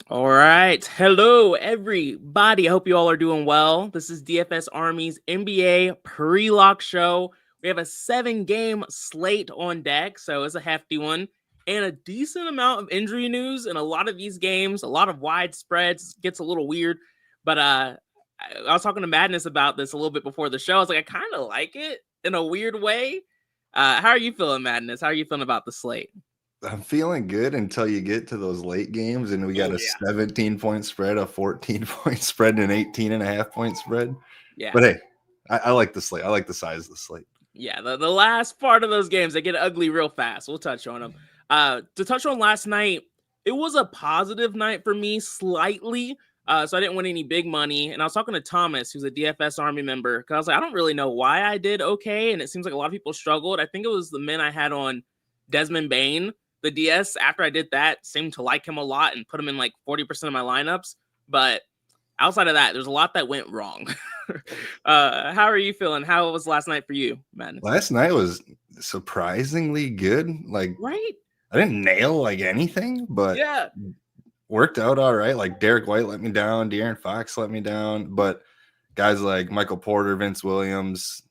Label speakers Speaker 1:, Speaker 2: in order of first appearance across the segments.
Speaker 1: All right. Hello, everybody. I hope you all are doing well. This is DFS Army's NBA pre-lock show. We have a 7-game slate on deck, so it's a hefty one, and a decent amount of injury news in a lot of these games, a lot of wide spreads. It gets a little weird, but I was talking to Madness about this a little bit before the show. I was like, I kind of like it in a weird way. How are you feeling, Madness? How are you feeling about the slate?
Speaker 2: I'm feeling good until you get to those late games and we got
Speaker 1: Oh,
Speaker 2: a
Speaker 1: yeah.
Speaker 2: 17-point spread, a 14-point spread, and an 18.5-point spread.
Speaker 1: Yeah.
Speaker 2: But hey, I like the slate. I like the size of the slate.
Speaker 1: Yeah, the last part of those games, they get ugly real fast. We'll touch on them. To touch on last night, it was a positive night for me, slightly. So I didn't win any big money. And I was talking to Thomas, who's a DFS Army member, because I was like, I don't really know why I did okay. And it seems like a lot of people struggled. I think it was the men I had on Desmond Bain. The DS, after I did that, seemed to like him a lot and put him in like 40% of my lineups. But outside of that, there's a lot that went wrong. How are you feeling? How was last night for you, man?
Speaker 2: Last night was surprisingly good. Like,
Speaker 1: Right?
Speaker 2: I didn't nail like anything, but
Speaker 1: Yeah.
Speaker 2: worked out all right. Like Derek White let me down, De'Aaron Fox let me down, but guys like Michael Porter, Vince Williams,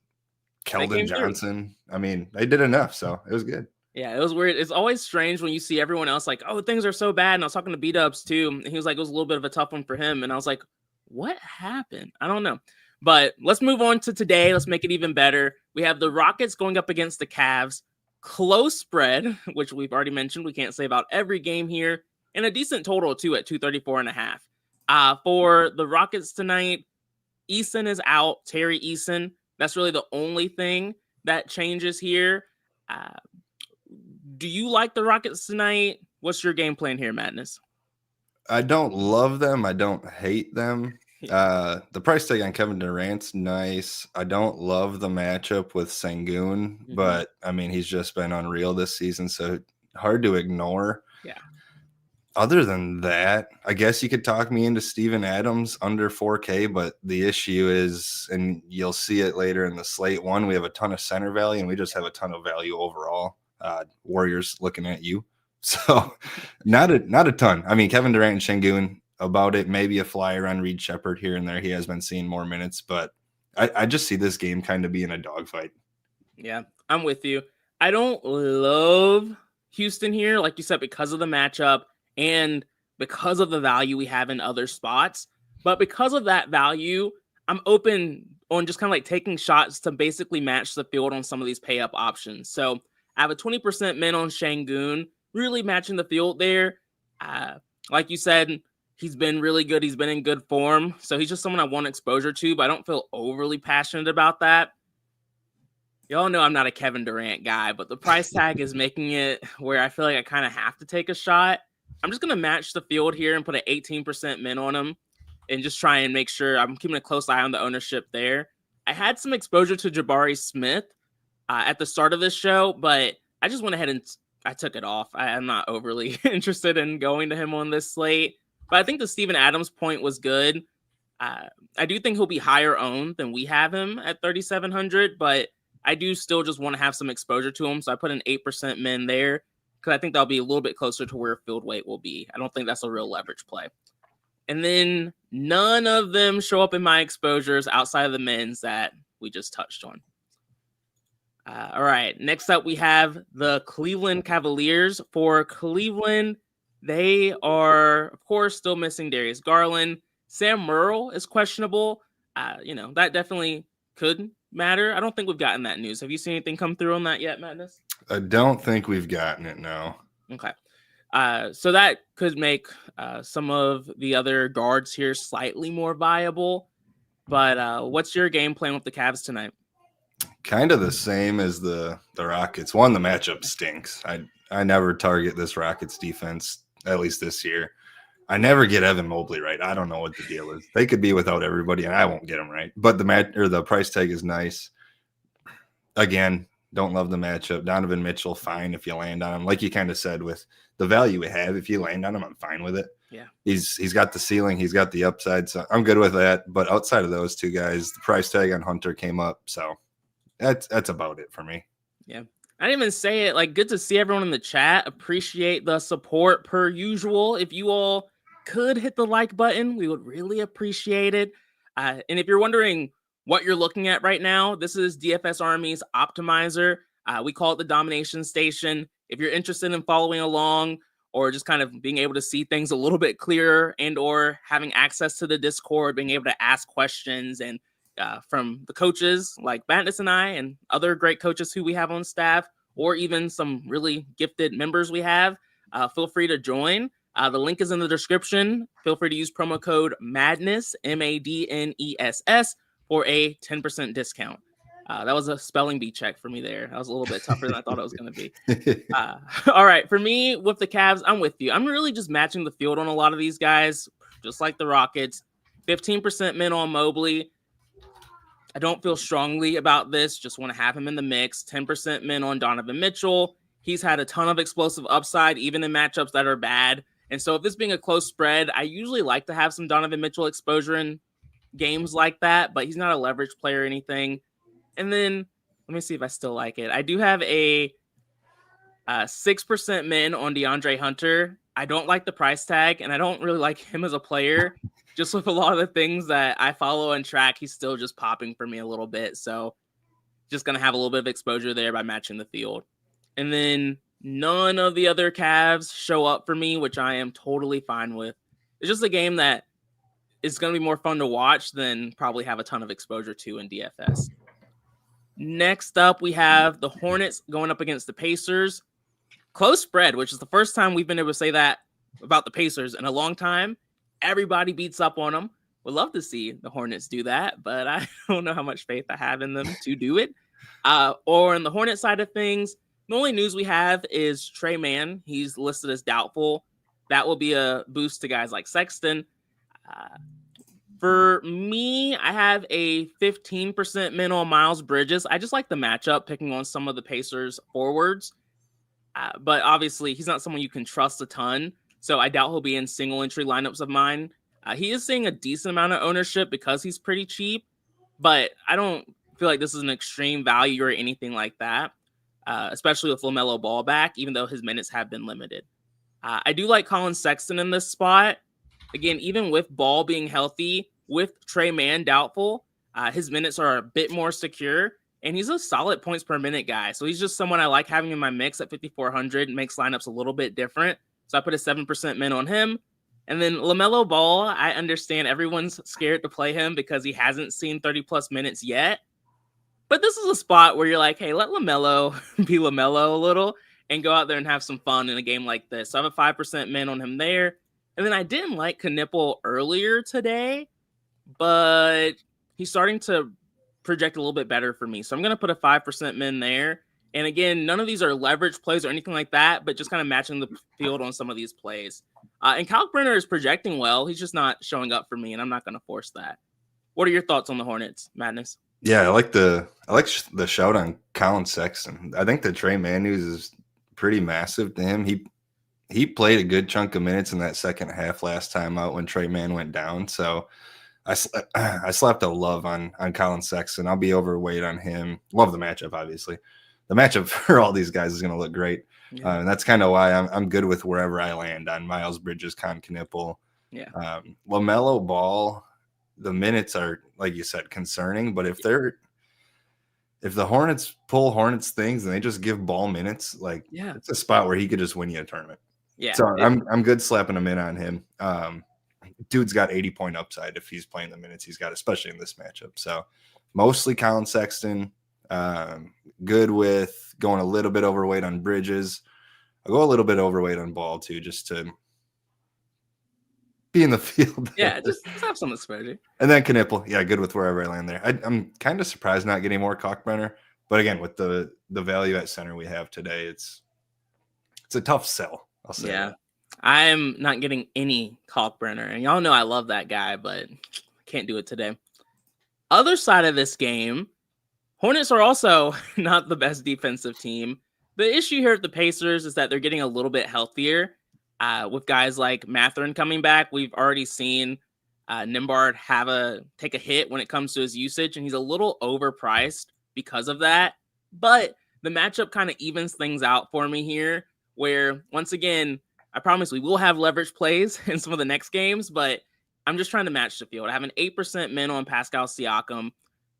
Speaker 1: They
Speaker 2: Keldon
Speaker 1: came through.
Speaker 2: Johnson, I mean, they did enough, so it was good.
Speaker 1: Yeah, it was weird. It's always strange when you see everyone else like, oh, things are so bad. And I was talking to B-Dubs too. And he was like, it was a little bit of a tough one for him. And I was like, what happened? I don't know. But let's move on to today. Let's make it even better. We have the Rockets going up against the Cavs. Close spread, which we've already mentioned. We can't say about every game here. And a decent total too at 234.5. For the Rockets tonight, Eason is out. Terry Eason. That's really the only thing that changes here. Uh, do you like the Rockets tonight? What's your game plan here, Madness?
Speaker 2: I don't love them. I don't hate them. The price tag on Kevin Durant's nice. I don't love the matchup with Sengun, but I mean, he's just been unreal this season, so hard to ignore.
Speaker 1: Yeah.
Speaker 2: Other than that, I guess you could talk me into Steven Adams under 4K, but the issue is, and you'll see it later in the slate, one, we have a ton of center value, and we just have a ton of value overall. Warriors looking at you. So not a ton. I mean, Kevin Durant and Şengün about it, maybe a flyer on Reed Shepherd here and there. He has been seeing more minutes, but I just see this game kind of being a dogfight.
Speaker 1: Yeah, I'm with you. I don't love Houston here, like you said, because of the matchup and because of the value we have in other spots. But because of that value, I'm open on just kind of like taking shots to basically match the field on some of these pay up options. So I have a 20% min on Şengün, really matching the field there. Like you said, he's been really good. He's been in good form. So he's just someone I want exposure to, but I don't feel overly passionate about that. Y'all know I'm not a Kevin Durant guy, but the price tag is making it where I feel like I kind of have to take a shot. I'm just going to match the field here and put an 18% min on him and just try and make sure I'm keeping a close eye on the ownership there. I had some exposure to Jabari Smith at the start of this show, but I just went ahead and I took it off. I'm not overly interested in going to him on this slate, but I think the Steven Adams point was good. I do think he'll be higher owned than we have him at 3,700, but I do still just want to have some exposure to him. So I put an 8% min there because I think that'll be a little bit closer to where field weight will be. I don't think that's a real leverage play. And then none of them show up in my exposures outside of the men's that we just touched on. All right. Next up, we have the Cleveland Cavaliers. For Cleveland, they are, of course, still missing Darius Garland. Sam Merle is questionable. That definitely could matter. I don't think we've gotten that news. Have you seen anything come through on that yet, Madness?
Speaker 2: I don't think we've gotten it, no.
Speaker 1: Okay. So that could make some of the other guards here slightly more viable. But what's your game plan with the Cavs tonight?
Speaker 2: Kind of the same as the Rockets. One, the matchup stinks. I never target this Rockets defense, at least this year. I never get Evan Mobley right. I don't know what the deal is. They could be without everybody, and I won't get them right. But the price tag is nice. Again, don't love the matchup. Donovan Mitchell, fine if you land on him. Like you kind of said, with the value we have, if you land on him, I'm fine with it.
Speaker 1: Yeah.
Speaker 2: He's got the ceiling. He's got the upside. So I'm good with that. But outside of those two guys, the price tag on Hunter came up. So that's about it for me.
Speaker 1: Yeah. I didn't even say it. Like, good to see everyone in the chat. Appreciate the support per usual. If you all could hit the like button, we would really appreciate it. And if you're wondering what you're looking at right now, this is DFS Army's optimizer. We call it the domination station. If you're interested in following along or just kind of being able to see things a little bit clearer and or having access to the Discord, being able to ask questions and from the coaches like Madness and I and other great coaches who we have on staff, or even some really gifted members we have, feel free to join. The link is in the description. Feel free to use promo code MADNESS, MADNESS, for a 10% discount. That was a spelling bee check for me there. That was a little bit tougher than I thought it was going to be. All right, for me, with the Cavs, I'm with you. I'm really just matching the field on a lot of these guys, just like the Rockets. 15% min on Mobley. I don't feel strongly about this. Just want to have him in the mix. 10% min on Donovan Mitchell. He's had a ton of explosive upside, even in matchups that are bad. And so if this being a close spread, I usually like to have some Donovan Mitchell exposure in games like that, but he's not a leverage player or anything. And then let me see if I still like it. I do have a 6% min on DeAndre Hunter. I don't like the price tag, and I don't really like him as a player. Just with a lot of the things that I follow and track, he's still just popping for me a little bit. So just going to have a little bit of exposure there by matching the field. And then none of the other Cavs show up for me, which I am totally fine with. It's just a game that is going to be more fun to watch than probably have a ton of exposure to in DFS. Next up, we have the Hornets going up against the Pacers. Close spread, which is the first time we've been able to say that about the Pacers in a long time. Everybody beats up on them. Would love to see the Hornets do that, but I don't know how much faith I have in them to do it. Or on the Hornet side of things, the only news we have is Trey Mann. He's listed as doubtful. That will be a boost to guys like Sexton. For me, I have a 15% min on Miles Bridges. I just like the matchup, picking on some of the Pacers forwards. But obviously, he's not someone you can trust a ton. So I doubt he'll be in single entry lineups of mine. He is seeing a decent amount of ownership because he's pretty cheap. But I don't feel like this is an extreme value or anything like that, especially with LaMelo Ball back, even though his minutes have been limited. I do like Colin Sexton in this spot. Again, even with Ball being healthy, with Trey Mann doubtful, his minutes are a bit more secure. And he's a solid points per minute guy. So he's just someone I like having in my mix at 5,400. Makes lineups a little bit different. So I put a 7% min on him. And then LaMelo Ball, I understand everyone's scared to play him because he hasn't seen 30-plus minutes yet. But this is a spot where you're like, hey, let LaMelo be LaMelo a little and go out there and have some fun in a game like this. So I have a 5% min on him there. And then I didn't like Knipple earlier today, but he's starting to project a little bit better for me. So I'm going to put a 5% min there. And again, none of these are leverage plays or anything like that, but just kind of matching the field on some of these plays. And Kyle Brenner is projecting well. He's just not showing up for me, and I'm not going to force that. What are your thoughts on the Hornets, Madness?
Speaker 2: Yeah, I like the shout on Colin Sexton. I think the Trey Mann news is pretty massive to him. He played a good chunk of minutes in that second half last time out when Trey Mann went down. So I slapped a love on Colin Sexton. I'll be overweight on him. Love the matchup, obviously. The matchup for all these guys is going to look great. Yeah. And that's kind of why I'm good with wherever I land on Miles Bridges, Con Knipple.
Speaker 1: Yeah.
Speaker 2: LaMelo Ball, the minutes are, like you said, concerning. But if the Hornets pull Hornets things and they just give Ball minutes, it's a spot where he could just win you a tournament.
Speaker 1: Yeah.
Speaker 2: So I'm good slapping him in on him. Dude's got 80-point upside if he's playing the minutes he's got, especially in this matchup. So mostly Colin Sexton. Good with going a little bit overweight on Bridges. I'll go a little bit overweight on Ball too, just to be in the field.
Speaker 1: Yeah, just have some exposure.
Speaker 2: And then Knipple. Yeah, good with wherever I land there. I'm kind of surprised not getting more Kalkbrenner. But again, with the value at center we have today, it's a tough sell. I'll say.
Speaker 1: Yeah. I'm not getting any Kalkbrenner. And y'all know I love that guy, but can't do it today. Other side of this game, Hornets are also not the best defensive team. The issue here at the Pacers is that they're getting a little bit healthier. With guys like Mathurin coming back, we've already seen Nembhard take a hit when it comes to his usage, and he's a little overpriced because of that. But the matchup kind of evens things out for me here, where once again, I promise we will have leverage plays in some of the next games, but I'm just trying to match the field. I have an 8% min on Pascal Siakam.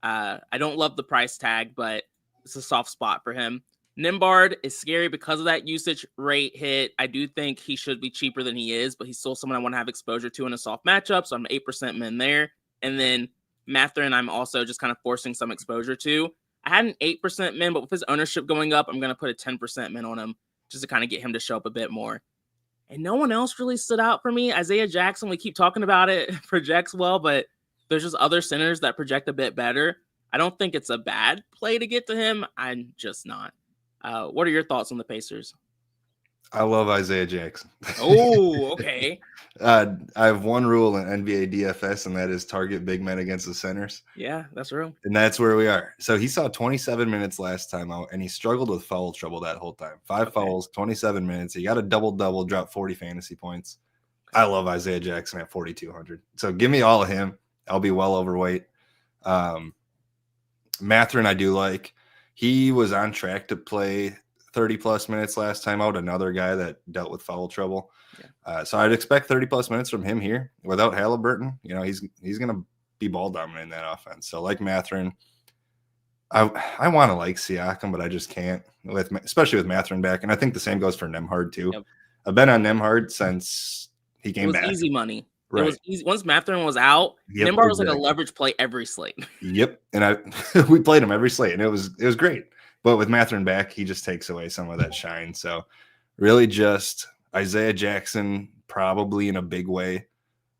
Speaker 1: I don't love the price tag, but it's a soft spot for him. Nimbard is scary because of that usage rate hit. I do think he should be cheaper than he is, but he's still someone I want to have exposure to in a soft matchup, so I'm 8% min there. And then Mathurin, I'm also just kind of forcing some exposure to. I had an 8% min, but with his ownership going up, I'm going to put a 10% min on him just to kind of get him to show up a bit more. And no one else really stood out for me. Isaiah Jackson, we keep talking about it, projects well, but there's just other centers that project a bit better. I don't think it's a bad play to get to him. I'm just not. What are your thoughts on the Pacers?
Speaker 2: I love Isaiah Jackson.
Speaker 1: Oh, okay.
Speaker 2: I have one rule in NBA DFS, and that is target big men against the centers.
Speaker 1: Yeah, that's real.
Speaker 2: And that's where we are. So he saw 27 minutes last time out, and he struggled with foul trouble that whole time. Five fouls, 27 minutes. He got a double-double, dropped 40 fantasy points. I love Isaiah Jackson at 4,200. So give me all of him. I'll be well overweight. Mathurin, I do like. He was on track to play 30-plus minutes last time out, another guy that dealt with foul trouble. Yeah. So I'd expect 30-plus minutes from him here. Without Halliburton, he's going to be ball dominant in that offense. So like Mathurin, I want to like Siakam, but I just can't, especially with Mathurin back. And I think the same goes for Nembhard too. Yep. I've been on Nembhard since he came back.
Speaker 1: It was easy money.
Speaker 2: Right.
Speaker 1: It was easy. Once Mathurin was out, Nembhard was like a leverage play every slate.
Speaker 2: Yep. And we played him every slate, and it was great. But with Mathurin back, he just takes away some of that shine. So really just Isaiah Jackson probably in a big way.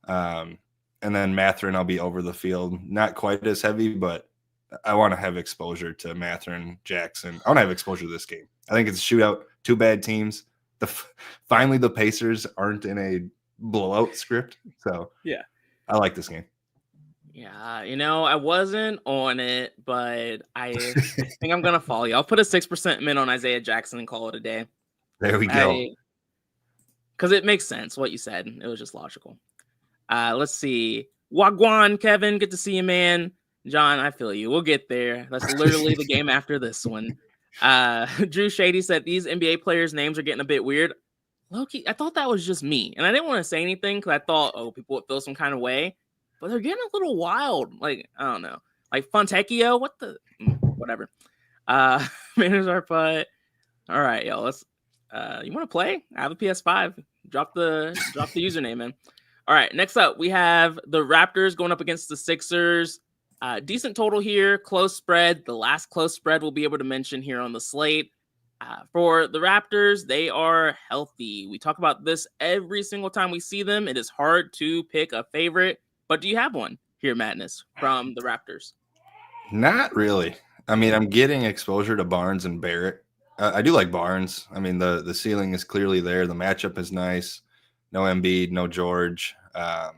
Speaker 2: And then Mathurin, I'll be over the field. Not quite as heavy, but I want to have exposure to Mathurin, Jackson. I want to have exposure to this game. I think it's a shootout, two bad teams. Finally, the Pacers aren't in a blowout script. So
Speaker 1: yeah,
Speaker 2: I like this game.
Speaker 1: Yeah, I wasn't on it, but I think I'm gonna follow you. I'll put a 6% min on Isaiah Jackson and call it a day.
Speaker 2: There we go.
Speaker 1: Because it makes sense what you said. It was just logical. Let's see. Wagwan, Kevin, good to see you, man. John, I feel you. We'll get there. That's literally the game after this one. Drew Shady said these NBA players' names are getting a bit weird. Loki, I thought that was just me, and I didn't want to say anything because I thought, people would feel some kind of way. But they're getting a little wild. Like, I don't know. Like Fontecchio, what the whatever. Manage our putt. All right, yo. Let's you want to play? I have a PS5. Drop the username in. All right, next up, we have the Raptors going up against the Sixers. Decent total here, close spread. The last close spread we'll be able to mention here on the slate. For the Raptors, they are healthy. We talk about this every single time we see them. It is hard to pick a favorite. But do you have one here, Madness, from the Raptors?
Speaker 2: Not really. I mean, I'm getting exposure to Barnes and Barrett. I do like Barnes. I mean, the ceiling is clearly there. The matchup is nice. No Embiid, no George. I'm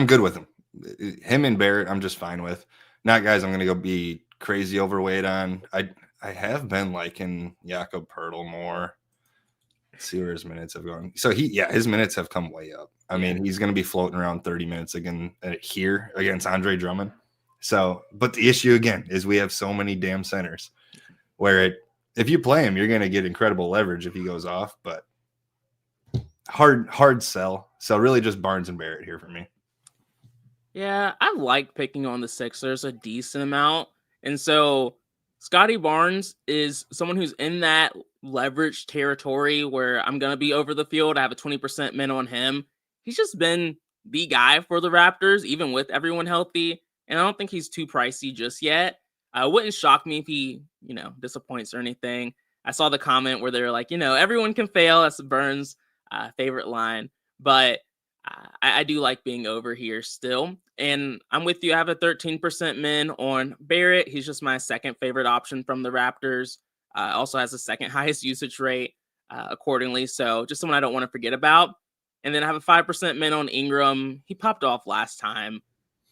Speaker 2: good with him. Him and Barrett, I'm just fine with. Not guys I'm going to go be crazy overweight on. I have been liking Jakob Poeltl more. Let's see where his minutes have gone. So his minutes have come way up. I mean, he's going to be floating around 30 minutes again here against Andre Drummond. So, but the issue again is we have so many damn centers where if you play him, you're going to get incredible leverage if he goes off, but hard sell. So really just Barnes and Barrett here for me.
Speaker 1: Yeah, I like picking on the Sixers a decent amount. And so Scotty Barnes is someone who's in that leverage territory where I'm going to be over the field. I have a 20% min on him. He's just been the guy for the Raptors, even with everyone healthy. And I don't think he's too pricey just yet. It wouldn't shock me if he, disappoints or anything. I saw the comment where they're like, everyone can fail. That's Burns' favorite line. But I do like being over here still. And I'm with you. I have a 13% min on Barrett. He's just my second favorite option from the Raptors. Also has the second highest usage rate accordingly. So just someone I don't want to forget about. And then I have a 5% min on Ingram. He popped off last time.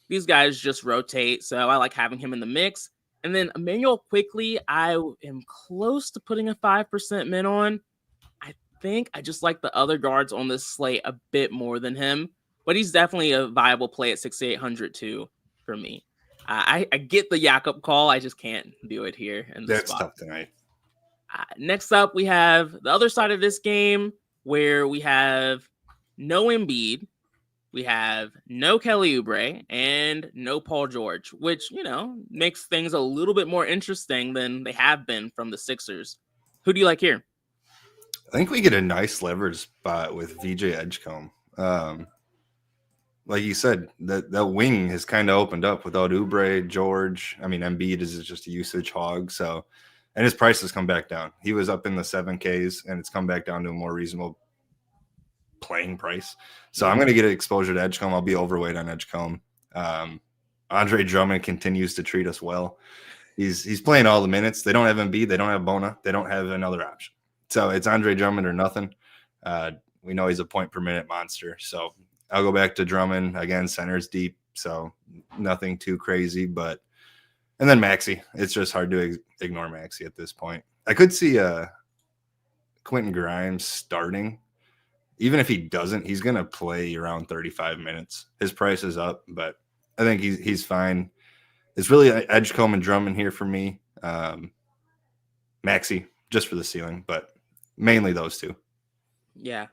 Speaker 1: These guys just rotate. So I like having him in the mix. And then Emmanuel Quickly, I am close to putting a 5% min on. I think I just like the other guards on this slate a bit more than him. But he's definitely a viable play at 6,800 too for me. I get the Jakob call. I just can't do it here. In the
Speaker 2: That's
Speaker 1: spot.
Speaker 2: tough tonight.
Speaker 1: Next up, we have the other side of this game. where we have no Embiid, we have no Kelly Oubre, and no Paul George, which, makes things a little bit more interesting than they have been from the Sixers. Who do you like here?
Speaker 2: I think we get a nice leverage spot with VJ Edgecombe. Like you said, that wing has kind of opened up without Oubre, George. I mean, Embiid is just a usage hog. So, and his price has come back down. He was up in the 7Ks, and it's come back down to a more reasonable playing price. So I'm going to get exposure to Edgecombe. I'll be overweight on Edgecombe. Andre Drummond continues to treat us well. He's playing all the minutes. They don't have Embiid. They don't have Bona. They don't have another option. So it's Andre Drummond or nothing. We know he's a point per minute monster. So I'll go back to Drummond. Again, center's deep. So nothing too crazy. And then Maxey. It's just hard to ignore Maxey at this point. I could see Quentin Grimes starting. Even if he doesn't, he's going to play around 35 minutes. His price is up, but I think he's fine. It's really Edgecombe and Drummond here for me. Maxey, just for the ceiling, but mainly those two.
Speaker 1: Yeah,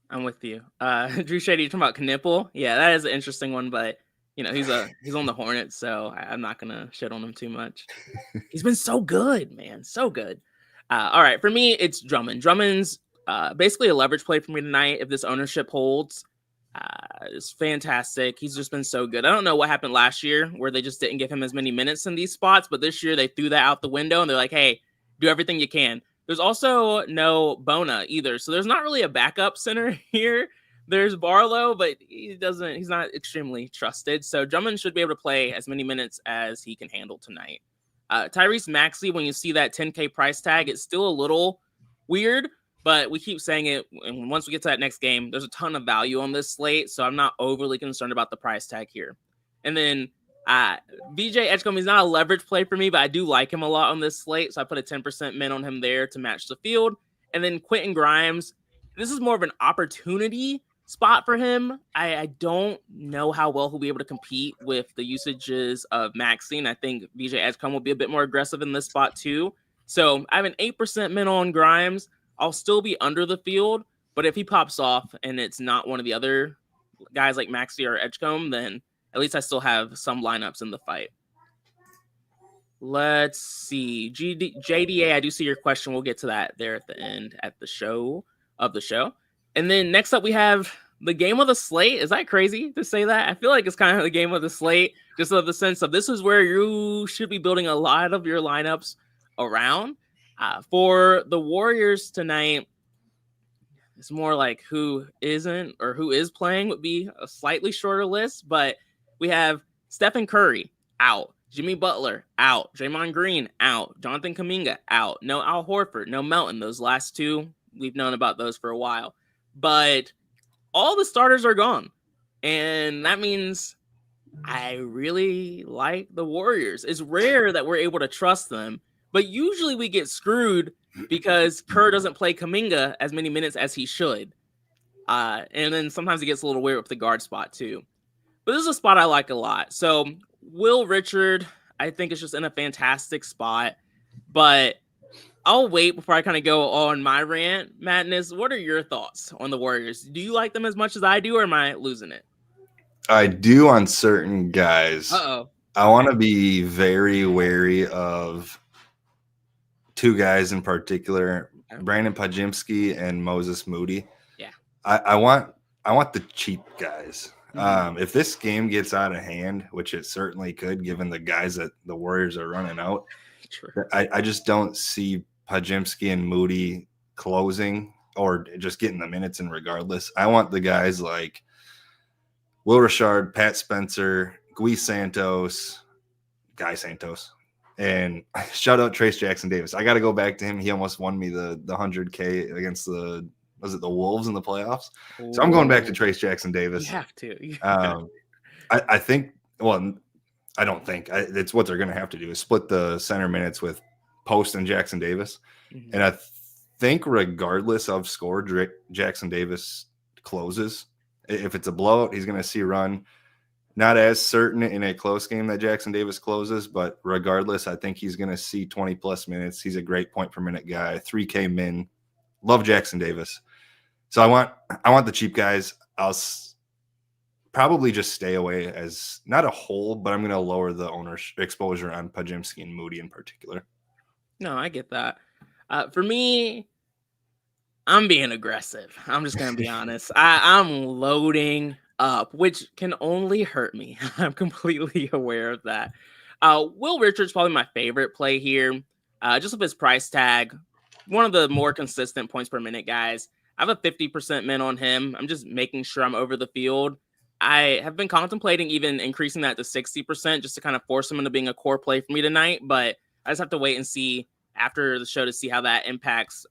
Speaker 1: I'm with you. Drew Shady, you're talking about Knipple. Yeah, that is an interesting one, but he's on the Hornets, so I'm not gonna shit on him too much. He's been so good, man, so good. All right, for me, it's Drummond. Drummond's basically a leverage play for me tonight if this ownership holds. It's fantastic. He's just been so good. I don't know what happened last year where they just didn't give him as many minutes in these spots, but this year they threw that out the window and they're like, hey, do everything you can. There's also no Bona either, so there's not really a backup center here. There's Barlow, but he's not extremely trusted. So Drummond should be able to play as many minutes as he can handle tonight. Tyrese Maxey, when you see that 10K price tag, it's still a little weird, but we keep saying it. And once we get to that next game, there's a ton of value on this slate, so I'm not overly concerned about the price tag here. And then VJ Edgecombe, he's not a leverage play for me, but I do like him a lot on this slate, so I put a 10% min on him there to match the field. And then Quentin Grimes, this is more of an opportunity spot for him. I don't know how well he'll be able to compete with the usages of Maxine. I think VJ Edgecombe will be a bit more aggressive in this spot too. So I have an 8% min on Grimes. I'll still be under the field, but if he pops off and it's not one of the other guys like Maxey or Edgecombe, then at least I still have some lineups in the fight. Let's see. JDA, I do see your question. We'll get to that there at the end of the show. And then next up, we have the game of the slate. Is that crazy to say that? I feel like it's kind of the game of the slate, just of the sense of this is where you should be building a lot of your lineups around. For the Warriors tonight, it's more like who isn't or who is playing would be a slightly shorter list, but we have Stephen Curry out, Jimmy Butler out, Draymond Green out, Jonathan Kuminga out, no Al Horford, no Melton. Those last two, we've known about those for a while, but all the starters are gone, and that means I really like the Warriors. It's rare that we're able to trust them, but usually we get screwed because Kerr doesn't play Kuminga as many minutes as he should. And then sometimes it gets a little weird with the guard spot too. But this is a spot I like a lot. So Will Richard, I think is just in a fantastic spot. But I'll wait before I kind of go on my rant. Madness, what are your thoughts on the Warriors? Do you like them as much as I do, or am I losing it?
Speaker 2: I do on certain guys.
Speaker 1: Uh-oh.
Speaker 2: I want to be very wary of two guys in particular, Brandon Pajimski and Moses Moody.
Speaker 1: Yeah.
Speaker 2: I want the cheap guys. If this game gets out of hand, which it certainly could, given the guys that the Warriors are running out,
Speaker 1: True.
Speaker 2: I just don't see Pajimski and Moody closing or just getting the minutes in regardless. I want the guys like Will Richard, Pat Spencer, Guy Santos, and shout out Trace Jackson Davis. I got to go back to him. He almost won me the 100K against the Wolves in the playoffs. So I'm going back to Trace Jackson Davis.
Speaker 1: You have to.
Speaker 2: I think, well, I don't think it's what they're going to have to do is split the center minutes with Post and Jackson Davis. Mm-hmm. And I think regardless of score, Jackson Davis closes. If it's a blowout, he's going to see a run. Not as certain in a close game that Jackson Davis closes, but regardless, I think he's going to see 20-plus minutes. He's a great point per minute guy, 3K min. Love Jackson Davis. So I want the cheap guys. I'll probably just stay away as not a whole, but I'm going to lower the owner's exposure on Podziemski and Moody in particular.
Speaker 1: No, I get that. For me, I'm being aggressive. I'm just gonna be honest. I'm loading up, which can only hurt me. I'm completely aware of that. Will Richards probably my favorite play here. Just with his price tag, one of the more consistent points per minute guys. I have a 50% min on him. I'm just making sure I'm over the field. I have been contemplating even increasing that to 60% just to kind of force him into being a core play for me tonight, but I just have to wait and see after the show to see how that impacts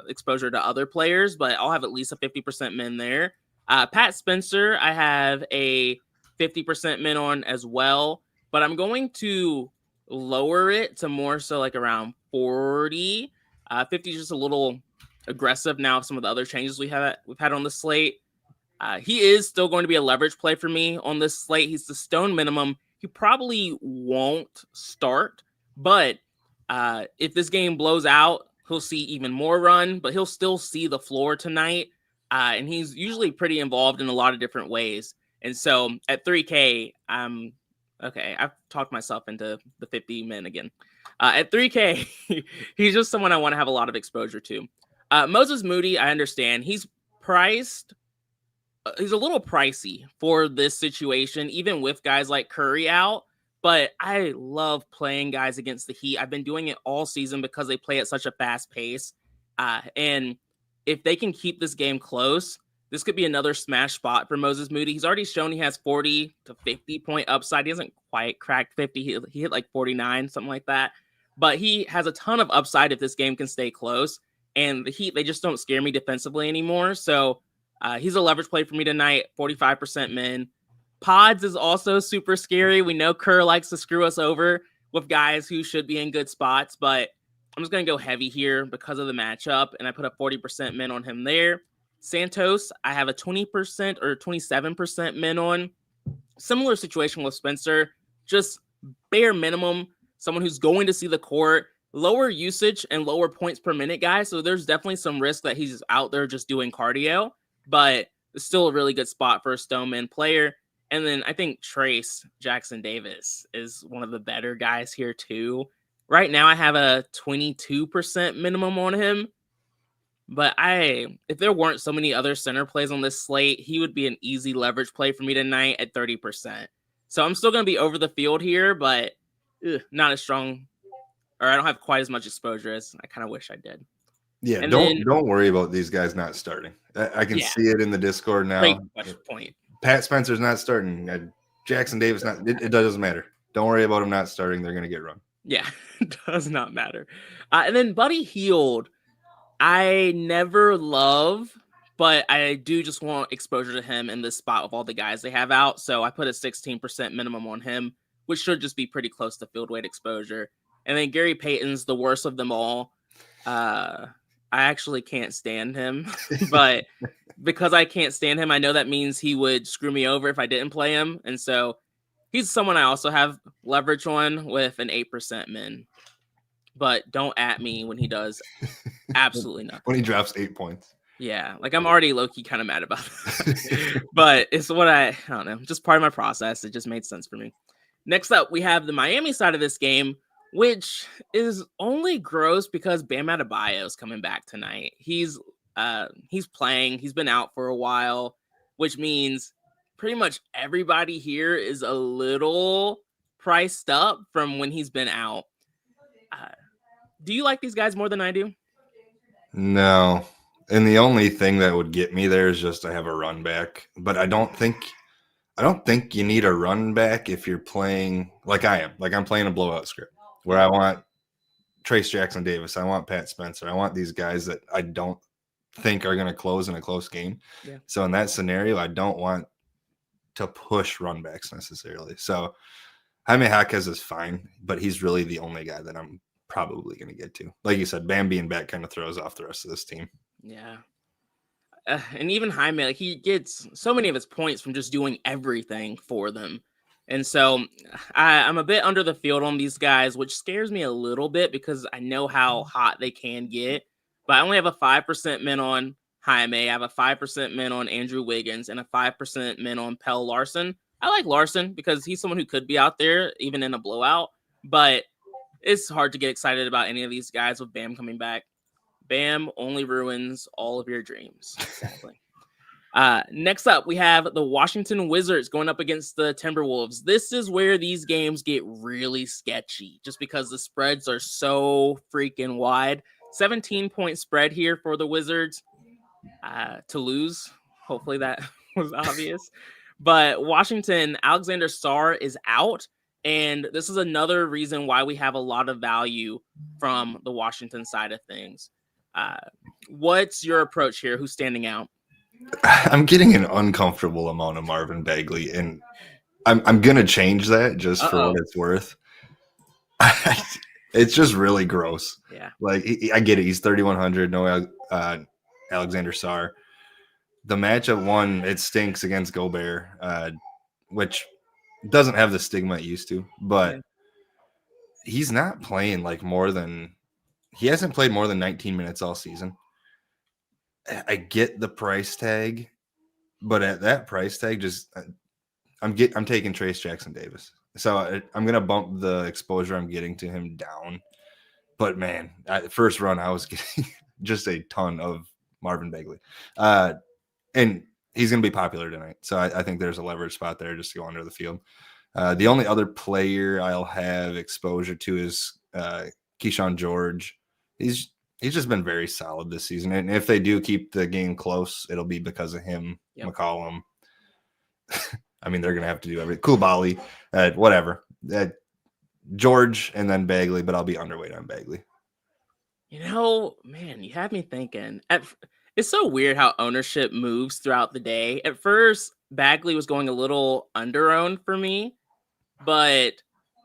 Speaker 1: exposure to other players, but I'll have at least a 50% min there. Pat Spencer, I have a 50% min on as well, but I'm going to lower it to more so like around 40. 50 is just a little aggressive now. Some of the other changes we've had on the slate. He is still going to be a leverage play for me on this slate. He's the stone minimum. He probably won't start, but if this game blows out, he'll see even more run, but he'll still see the floor tonight. And he's usually pretty involved in a lot of different ways. And so at 3K, okay, I've talked myself into the 50 min again. At 3K, he's just someone I want to have a lot of exposure to. Moses Moody, I understand. He's priced. He's a little pricey for this situation, even with guys like Curry out. But I love playing guys against the Heat. I've been doing it all season because they play at such a fast pace. And if they can keep this game close, this could be another smash spot for Moses Moody. He's already shown he has 40 to 50 point upside. He hasn't quite cracked 50. He hit like 49, something like that. But he has a ton of upside if this game can stay close. And the Heat, they just don't scare me defensively anymore. So he's a leverage play for me tonight, 45% min. Pods is also super scary. We know Kerr likes to screw us over with guys who should be in good spots, but I'm just going to go heavy here because of the matchup, and I put a 40% min on him there. Santos, I have a 20% or 27% min on. Similar situation with Spencer, just bare minimum, someone who's going to see the court, lower usage and lower points per minute guy, so there's definitely some risk that he's out there just doing cardio, but it's still a really good spot for a Stoneman player. And then I think Trace Jackson Davis is one of the better guys here too. Right now I have a 22% minimum on him, but if there weren't so many other center plays on this slate, he would be an easy leverage play for me tonight at 30%. So I'm still going to be over the field here, but not as strong, or I don't have quite as much exposure as I kind of wish I did.
Speaker 2: Yeah, and don't worry about these guys not starting. I can see it in the Discord now.
Speaker 1: Great point.
Speaker 2: Pat Spencer's not starting. Jackson Davis not. It doesn't matter. Don't worry about him not starting. They're going to get run.
Speaker 1: Yeah, it does not matter. And then Buddy Hield, I never love, but I do just want exposure to him in this spot with all the guys they have out. So I put a 16% minimum on him, which should just be pretty close to field weight exposure. And then Gary Payton's the worst of them all. I actually can't stand him, but because I can't stand him, I know that means he would screw me over if I didn't play him. And so he's someone I also have leverage on with an 8% min. But don't at me when he does absolutely nothing.
Speaker 2: When he drops 8 points.
Speaker 1: Yeah, like I'm already low-key kind of mad about that. But it's what I don't know, just part of my process. It just made sense for me. Next up, we have the Miami side of this game, which is only gross because Bam Adebayo is coming back tonight. He's playing. He's been out for a while, which means pretty much everybody here is a little priced up from when he's been out. Do you like these guys more than I do?
Speaker 2: No. And the only thing that would get me there is just to have a run back. But I don't think you need a run back if you're playing like I am. Like I'm playing a blowout script where I want Trace Jackson Davis. I want Pat Spencer. I want these guys that I don't think are going to close in a close game. Yeah. So in that scenario, I don't want to push run backs necessarily. So Jaime Jaquez is fine, but he's really the only guy that I'm probably going to get to. Like you said, Bam being back kind of throws off the rest of this team.
Speaker 1: Yeah. And even Jaime, like he gets so many of his points from just doing everything for them. And so I'm a bit under the field on these guys, which scares me a little bit because I know how hot they can get. But I only have a 5% min on Jaime. I have a 5% min on Andrew Wiggins and a 5% min on Pell Larson. I like Larson because he's someone who could be out there even in a blowout, but it's hard to get excited about any of these guys with Bam coming back. Bam only ruins all of your dreams, sadly. Next up, we have the Washington Wizards going up against the Timberwolves. This is where these games get really sketchy just because the spreads are so freaking wide. 17-point spread here for the Wizards to lose. Hopefully that was obvious. But Washington, Alexander Sarr is out. And this is another reason why we have a lot of value from the Washington side of things. What's your approach here? Who's standing out?
Speaker 2: I'm getting an uncomfortable amount of Marvin Bagley, and I'm going to change that just for what it's worth. It's just really gross.
Speaker 1: Yeah.
Speaker 2: Like, I get it. He's 3,100. No Alexander Sarr. The matchup one, it stinks against Gobert, which doesn't have the stigma it used to, but he's not playing he hasn't played more than 19 minutes all season. I get the price tag, but at that price tag, I'm taking Trace Jackson Davis. So I'm going to bump the exposure I'm getting to him down. But man, at first run, I was getting just a ton of Marvin Bagley. And he's going to be popular tonight. So I think there's a leverage spot there just to go under the field. The only other player I'll have exposure to is Keyshawn George. He's just been very solid this season. And if they do keep the game close, it'll be because of him, McCollum. I mean, they're going to have to do everything. Koulibaly, whatever. George and then Bagley, but I'll be underweight on Bagley.
Speaker 1: Man, you have me thinking. It's so weird how ownership moves throughout the day. At first, Bagley was going a little under-owned for me, but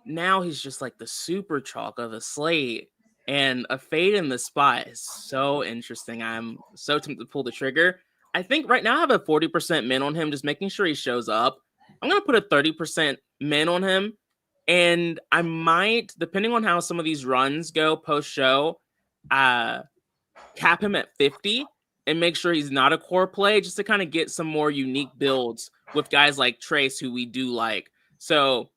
Speaker 1: now he's just like the super chalk of the slate. And a fade in the spot is so interesting. I'm so tempted to pull the trigger. I think right now I have a 40% min on him, just making sure he shows up. I'm going to put a 30% min on him. And I might, depending on how some of these runs go post-show, cap him at 50 and make sure he's not a core play just to kind of get some more unique builds with guys like Trace, who we do like. So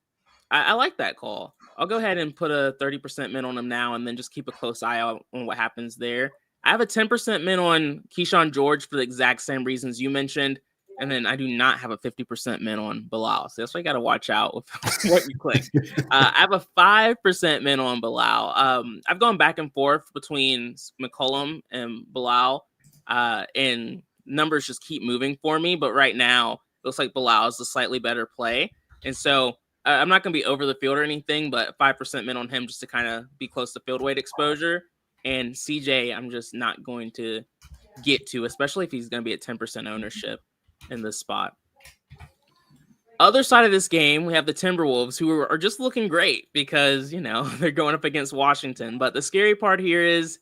Speaker 1: I like that call. I'll go ahead and put a 30% min on him now and then just keep a close eye out on what happens there. I have a 10% min on Keyshawn George for the exact same reasons you mentioned. And then I do not have a 50% min on Bilal. So that's why you got to watch out with what you click. I have a 5% min on Bilal. I've gone back and forth between McCollum and Bilal. And numbers just keep moving for me. But right now, it looks like Bilal is the slightly better play. And so I'm not going to be over the field or anything, but 5% min on him just to kind of be close to field weight exposure. And CJ, I'm just not going to get to, especially if he's going to be at 10% ownership in this spot. Other side of this game, we have the Timberwolves, who are just looking great because, they're going up against Washington. But the scary part here is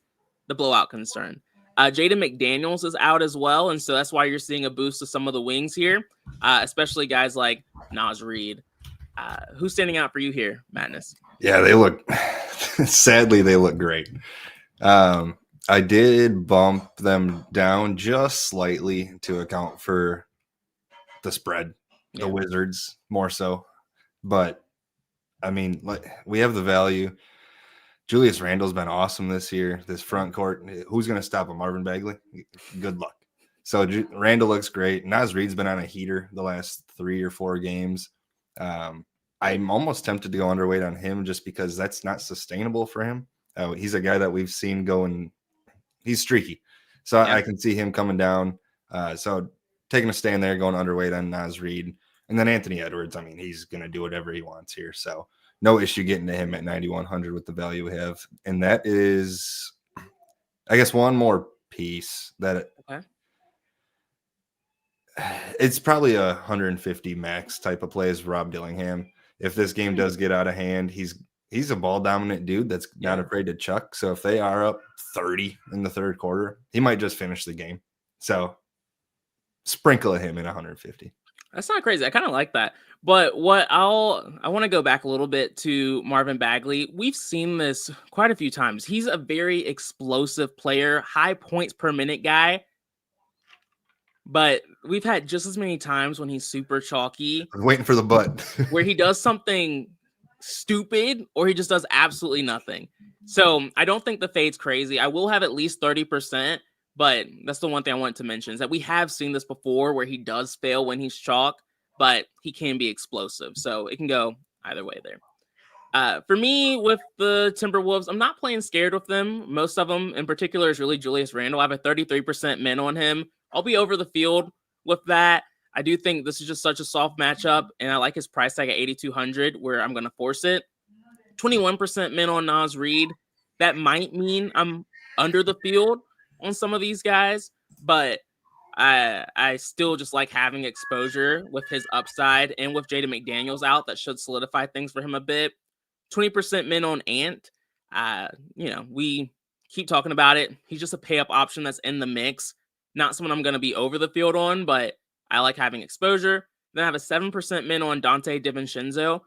Speaker 1: the blowout concern. Jaden McDaniels is out as well, and so that's why you're seeing a boost to some of the wings here, especially guys like Naz Reid. Who's standing out for you here, Madness?
Speaker 2: Yeah, sadly, they look great. I did bump them down just slightly to account for the spread, the Wizards more so. But, I mean, we have the value. Julius Randle's been awesome this year. This front court, who's going to stop him? Marvin Bagley? Good luck. So Randle looks great. Naz Reid's been on a heater the last 3 or 4 games. I'm almost tempted to go underweight on him just because that's not sustainable for him. He's a guy that we've seen going – he's streaky. So I can see him coming down. So taking a stand there, going underweight on Naz Reid. And then Anthony Edwards, I mean, he's going to do whatever he wants here. So no issue getting to him at 9,100 with the value we have. And that is, I guess, one more piece that it's probably a 150 max type of play is Rob Dillingham. If this game does get out of hand, he's a ball dominant dude that's not afraid to chuck. So if they are up 30 in the third quarter, he might just finish the game. So sprinkle him in 150.
Speaker 1: That's not crazy. I kind of like that. But I want to go back a little bit to Marvin Bagley. We've seen this quite a few times. He's a very explosive player, high points per minute guy. but we've had just as many times when he's super chalky
Speaker 2: I'm waiting for the butt.
Speaker 1: where he does something stupid or he just does absolutely nothing. So I don't think the fade's crazy. I will have at least 30%, but that's the one thing I wanted to mention is that we have seen this before where he does fail when he's chalk, but he can be explosive. So it can go either way there. For me, with the Timberwolves, I'm not playing scared with them. Most of them, in particular, is really Julius Randle. I have a 33% min on him. I'll be over the field with that. I do think this is just such a soft matchup, and I like his price tag at 8,200, where I'm going to force it. 21% min on Nas Reed. That might mean I'm under the field on some of these guys, but I still just like having exposure with his upside, and with Jaden McDaniels out, that should solidify things for him a bit. 20% min on Ant. We keep talking about it. He's just a pay up option that's in the mix. Not someone I'm going to be over the field on, but I like having exposure. Then I have a 7% min on Dante DiVincenzo.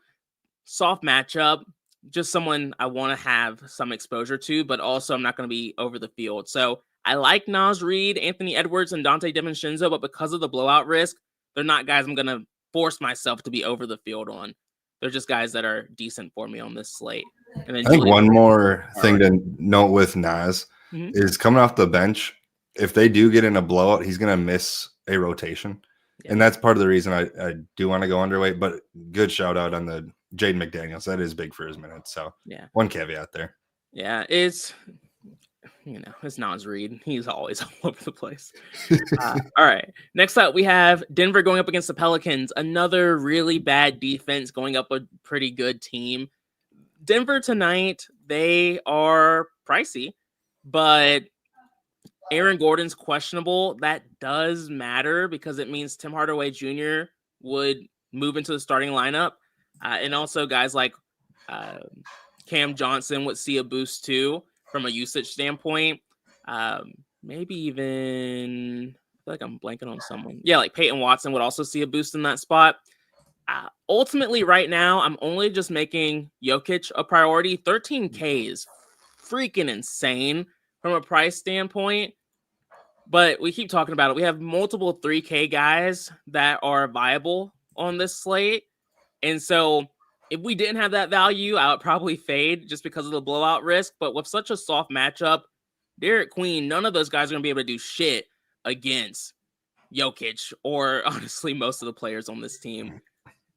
Speaker 1: Soft matchup. Just someone I want to have some exposure to, but also I'm not going to be over the field. So I like Nas Reed, Anthony Edwards, and Dante DiVincenzo, but because of the blowout risk, they're not guys I'm going to force myself to be over the field on. They're just guys that are decent for me on this slate. And then
Speaker 2: I think one more thing to note with Nas is coming off the bench. If they do get in a blowout, he's going to miss a rotation. Yeah. And that's part of the reason I do want to go underweight, but good shout out on the Jaden McDaniels. That is big for his minutes. So yeah, one caveat there.
Speaker 1: Yeah, it's Nas Reed. He's always all over the place. All right. Next up, we have Denver going up against the Pelicans. Another really bad defense going up a pretty good team. Denver tonight, they are pricey, but Aaron Gordon's questionable. That does matter because it means Tim Hardaway Jr. would move into the starting lineup. And also guys like Cam Johnson would see a boost too from a usage standpoint. Maybe even, I feel like I'm blanking on someone. Yeah, like Peyton Watson would also see a boost in that spot. Ultimately, right now, I'm only just making Jokic a priority. 13K is freaking insane from a price standpoint. But we keep talking about it. We have multiple 3K guys that are viable on this slate. And so if we didn't have that value, I would probably fade just because of the blowout risk. But with such a soft matchup, Derek Queen, none of those guys are going to be able to do shit against Jokic or honestly most of the players on this team.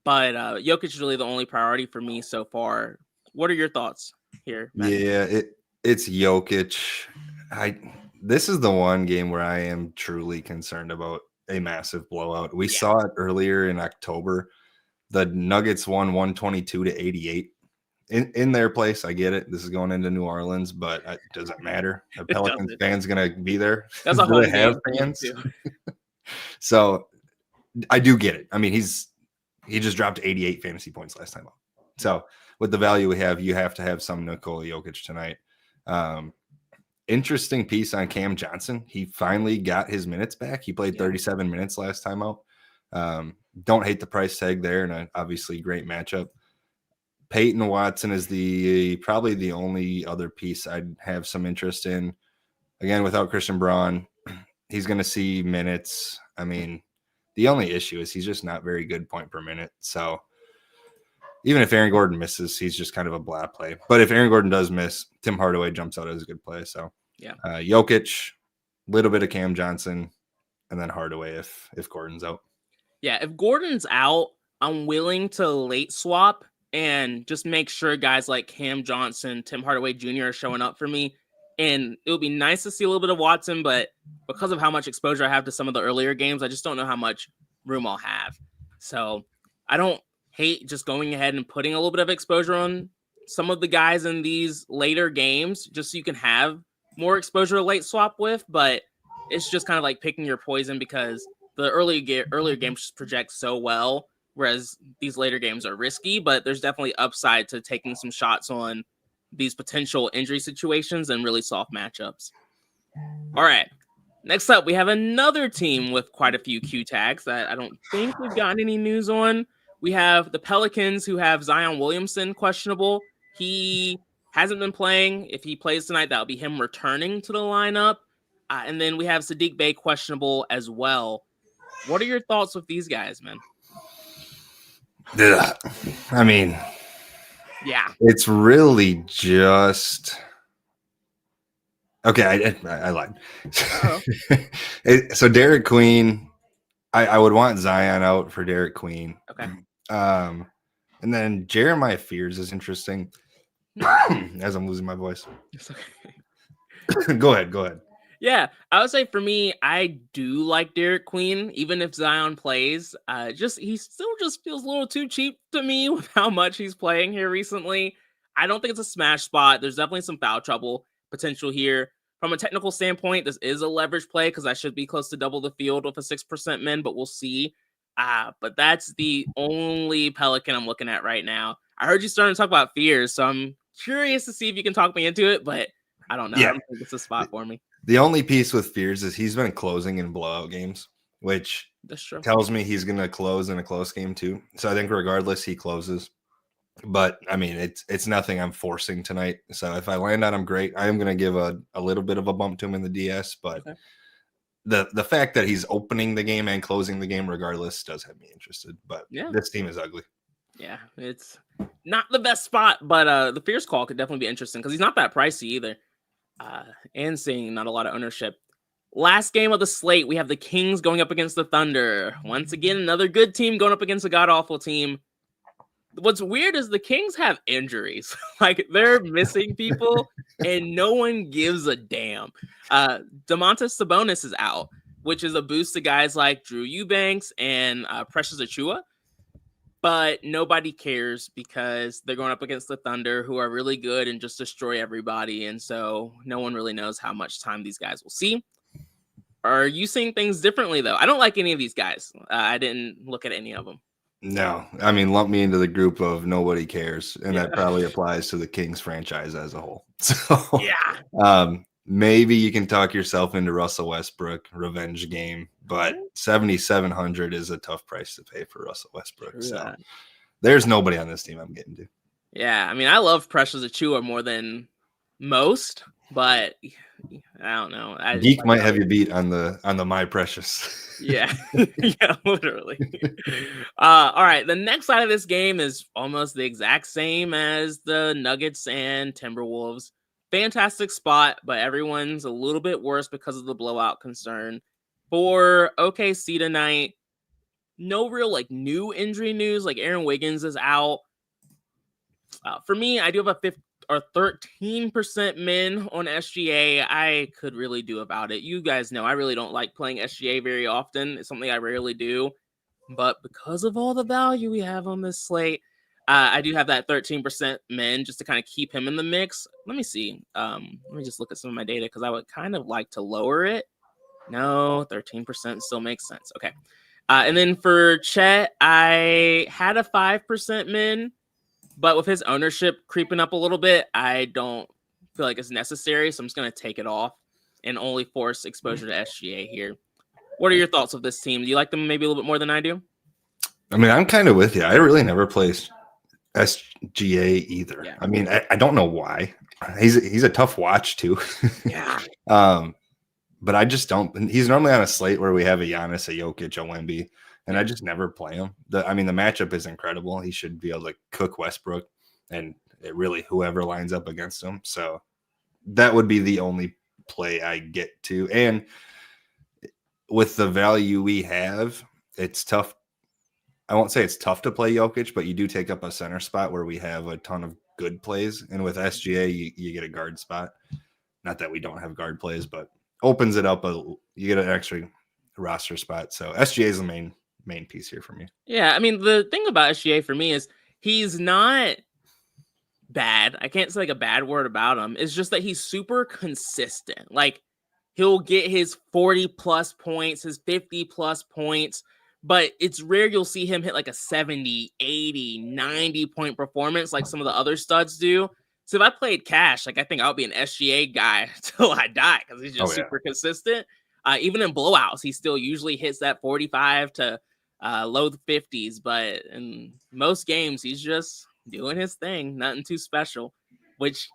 Speaker 1: But Jokic is really the only priority for me so far. What are your thoughts here, Matt?
Speaker 2: Yeah, it's Jokic. This is the one game where I am truly concerned about a massive blowout. We saw it earlier in October. The Nuggets won 122 to 88. In their place, I get it. This is going into New Orleans, but does it matter? The Pelicans fans going to be there?
Speaker 1: That's a hard
Speaker 2: have fans. So I do get it. I mean, he just dropped 88 fantasy points last time out. So with the value we have, you have to have some Nikola Jokic tonight. Interesting piece on Cam Johnson. He finally got his minutes back. He played 37 minutes last time out. Don't hate the price tag there, and obviously great matchup. Peyton Watson is probably the only other piece I'd have some interest in. Again, without Christian Braun, he's going to see minutes. I mean, the only issue is he's just not very good point per minute. So even if Aaron Gordon misses, he's just kind of a blah play. But if Aaron Gordon does miss, Tim Hardaway jumps out as a good play. So Jokic, little bit of Cam Johnson, and then Hardaway if Gordon's out.
Speaker 1: Yeah, if Gordon's out, I'm willing to late swap and just make sure guys like Cam Johnson, Tim Hardaway Jr. are showing up for me. And it would be nice to see a little bit of Watson, but because of how much exposure I have to some of the earlier games, I just don't know how much room I'll have. So I don't hate just going ahead and putting a little bit of exposure on some of the guys in these later games, just so you can have more exposure to late swap with. But it's just kind of like picking your poison because the earlier games just project so well, whereas these later games are risky, but there's definitely upside to taking some shots on these potential injury situations and really soft matchups. All right. Next up, we have another team with quite a few Q tags that I don't think we've gotten any news on. We have the Pelicans, who have Zion Williamson questionable. He hasn't been playing. If he plays tonight, that'll be him returning to the lineup. And then we have Sadiq Bey questionable as well. What are your thoughts with these guys, man?
Speaker 2: I mean,
Speaker 1: yeah,
Speaker 2: it's really just okay. I lied. So Derek Queen, I would want Zion out for Derek Queen.
Speaker 1: Okay.
Speaker 2: And then Jeremiah Fears is interesting. As I'm losing my voice.
Speaker 1: It's okay.
Speaker 2: Go ahead.
Speaker 1: Yeah, I would say for me, I do like Derek Queen, even if Zion plays. He still just feels a little too cheap to me with how much he's playing here recently. I don't think it's a smash spot. There's definitely some foul trouble potential here. From a technical standpoint, this is a leverage play because I should be close to double the field with a 6% min, but we'll see. But that's the only Pelican I'm looking at right now. I heard you starting to talk about Fears, so I'm curious to see if you can talk me into it, but I don't know.
Speaker 2: Yeah.
Speaker 1: I don't think it's a spot for me.
Speaker 2: The only piece with Fears is he's been closing in blowout games, which tells me he's going to close in a close game too. So I think regardless, he closes. But I mean, it's nothing I'm forcing tonight. So if I land on him, great. I am going to give a little bit of a bump to him in the DS, but the fact that he's opening the game and closing the game regardless does have me interested. But this team is ugly.
Speaker 1: Yeah, it's not the best spot, but the Fierce call could definitely be interesting because he's not that pricey either. And seeing not a lot of ownership. Last game of the slate, we have the Kings going up against the Thunder. Once again, another good team going up against a god-awful team. What's weird is the Kings have injuries. Like, they're missing people, and no one gives a damn. Domantas Sabonis is out, which is a boost to guys like Drew Eubanks and Precious Achiuwa. But nobody cares because they're going up against the Thunder, who are really good and just destroy everybody. And so no one really knows how much time these guys will see. Are you seeing things differently, though? I don't like any of these guys. I didn't look at any of them.
Speaker 2: No, I mean, lump me into the group of nobody cares. And that probably applies to the Kings franchise as a whole. So maybe you can talk yourself into Russell Westbrook revenge game, but 7,700 is a tough price to pay for Russell Westbrook. So there's nobody on this team I'm getting to.
Speaker 1: Yeah, I mean, I love Precious Achiuwa more than most, but I don't know.
Speaker 2: Geek might have you beat on the My Precious.
Speaker 1: Yeah, yeah, literally. All right, the next side of this game is almost the exact same as the Nuggets and Timberwolves. Fantastic spot, but everyone's a little bit worse because of the blowout concern. For OKC tonight, no real new injury news. Like Aaron Wiggins is out. For me, I do have a 13% min on SGA. I could really do about it. You guys know I really don't like playing SGA very often. It's something I rarely do. But because of all the value we have on this slate, I do have that 13% min just to kind of keep him in the mix. Let me see. Let me just look at some of my data because I would kind of like to lower it. No, 13% still makes sense. Okay. And then for Chet, I had a 5% min, but with his ownership creeping up a little bit, I don't feel like it's necessary. So I'm just going to take it off and only force exposure to SGA here. What are your thoughts of this team? Do you like them maybe a little bit more than I do?
Speaker 2: I mean, I'm kind of with you. I really never placed SGA either. Yeah. I mean, I don't know why. He's a tough watch too.
Speaker 1: Yeah.
Speaker 2: But I just don't. He's normally on a slate where we have a Giannis, a Jokic, a Wemby, and I just never play him. The matchup is incredible. He should be able to cook Westbrook and really whoever lines up against him. So that would be the only play I get to. And with the value we have, it's tough. I won't say it's tough to play Jokic, but you do take up a center spot where we have a ton of good plays. And with SGA, you get a guard spot. Not that we don't have guard plays, but opens it up. You get an extra roster spot. So SGA is the main piece here for me.
Speaker 1: Yeah, I mean, the thing about SGA for me is he's not bad. I can't say a bad word about him. It's just that he's super consistent. Like, he'll get his 40+ points, his 50+ points, but it's rare you'll see him hit a 70, 80, 90 point performance like some of the other studs do. So if I played cash, I think I'll be an SGA guy till I die because he's just super consistent. Even in blowouts, he still usually hits that 45 to low 50s, but in most games, he's just doing his thing. Nothing too special, which,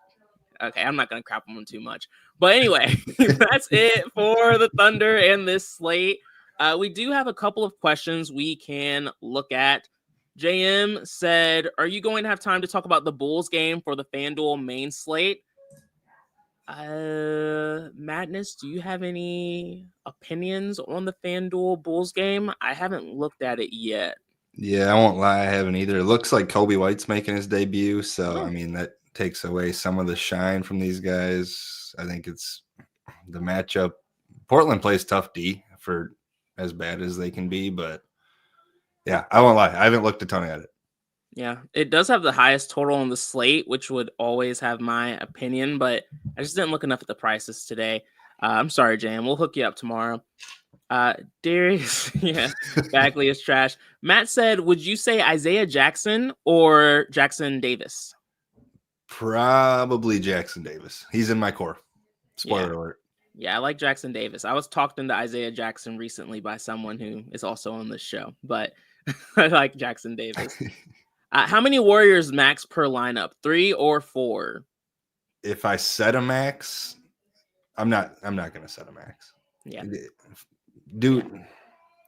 Speaker 1: okay, I'm not going to crap on him too much. But anyway, that's it for the Thunder and this slate. We do have a couple of questions we can look at. JM said, are you going to have time to talk about the Bulls game for the FanDuel main slate? Madness, do you have any opinions on the FanDuel Bulls game? I haven't looked at it yet.
Speaker 2: Yeah, I won't lie, I haven't either. It looks like Kobe White's making his debut, so I mean that takes away some of the shine from these guys. I think it's the matchup. Portland plays tough D for as bad as they can be, but yeah, I won't lie, I haven't looked a ton at it.
Speaker 1: Yeah, it does have the highest total on the slate, which would always have my opinion, but I just didn't look enough at the prices today. I'm sorry, Jam. We'll hook you up tomorrow. Darius, yeah, Bagley is trash. Matt said, would you say Isaiah Jackson or Jackson Davis?
Speaker 2: Probably Jackson Davis. He's in my core. Spoiler alert.
Speaker 1: Yeah, I like Jackson Davis. I was talked into Isaiah Jackson recently by someone who is also on this show, but I like Jackson Davis. How many Warriors max per lineup? 3 or 4?
Speaker 2: If I set a max, I'm not going to set a max.
Speaker 1: Yeah.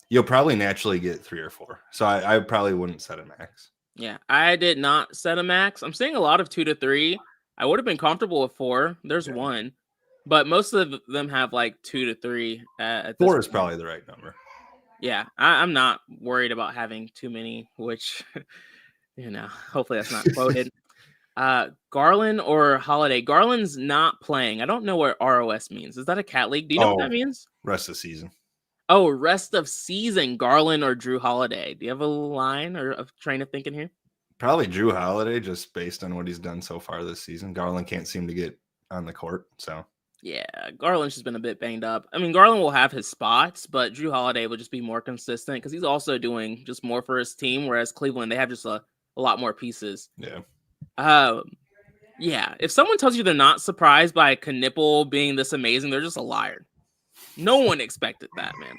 Speaker 2: You'll probably naturally get 3 or 4. So I probably wouldn't set a max.
Speaker 1: Yeah, I did not set a max. I'm seeing a lot of 2 to 3. I would have been comfortable with 4. There's one, but most of them have like 2 to 3.
Speaker 2: 4 is probably the right number.
Speaker 1: Yeah, I'm not worried about having too many, which, hopefully that's not quoted. Garland or Holiday? Garland's not playing. I don't know what ROS means. Is that a cat league? Do you know what that means?
Speaker 2: Rest of the season.
Speaker 1: Oh, rest of season, Garland or Drew Holiday. Do you have a line or a train of thinking here?
Speaker 2: Probably Drew Holiday, just based on what he's done so far this season. Garland can't seem to get on the court, so.
Speaker 1: Yeah, Garland's just been a bit banged up. I mean, Garland will have his spots, but Drew Holiday will just be more consistent because he's also doing just more for his team, whereas Cleveland, they have just a lot more pieces.
Speaker 2: Yeah.
Speaker 1: Yeah, if someone tells you they're not surprised by Knipple being this amazing, they're just a liar. No one expected that, man.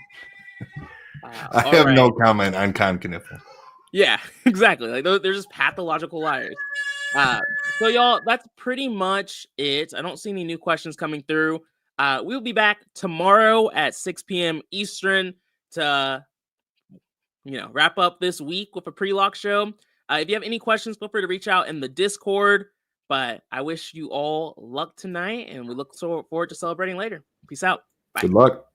Speaker 2: I have no comment on Con Knipple.
Speaker 1: Yeah, exactly. Like they're just pathological liars. So y'all, that's pretty much it. I don't see any new questions coming through. We'll be back tomorrow at 6 p.m. Eastern to wrap up this week with a pre-lock show. If you have any questions, feel free to reach out in the Discord. But I wish you all luck tonight, and we look forward to celebrating later. Peace out. Bye.
Speaker 2: Good luck.